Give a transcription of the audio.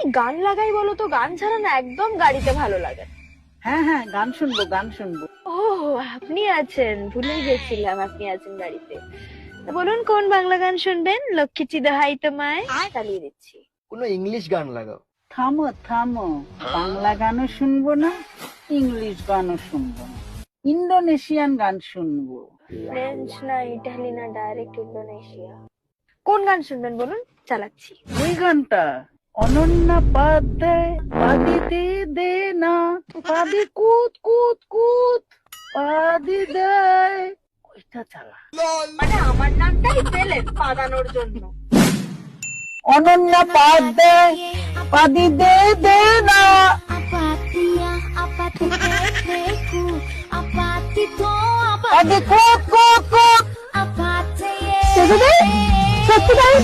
কি গান লাগাই বলো তো, গান ছাড়া না একদম গাড়িতে ভালো লাগে না। হ্যাঁ হ্যাঁ, গান শুনবো গান শুনবো। ও, আপনি আছেন, ভুলে গেছিলাম আপনি আছেন গাড়িতে। তা বলুন কোন বাংলা গান শুনবেন? লক্ষ্মী দোহাই তোমায় চালিয়ে দিচ্ছি। কোনো ইংলিশ গান লাগাও। থামো থামো, বাংলা গানও শুনবো না, ইংলিশ গানও শুনবো না, ইন্দোনেশিয়ান গান শুনবো। ফ্রেঞ্চ না ইটালি না ডাইরেক্ট ইন্দোনেশিয়া। কোন গান শুনবেন বলুন, চালাচ্ছি। ওই গানটা, অনন্যা পাধ্যায়, পাদিতে দে না, পাদি কুত কুত কুত, পাদি দেয়, ওইটা চালা। মানে আমার নামটাই পেলেন পাদানোর জন্য। অনন্যা পাধ্যায়, পাদি দে দে না। পাদি কুত কুত কুত। সত্যি তাই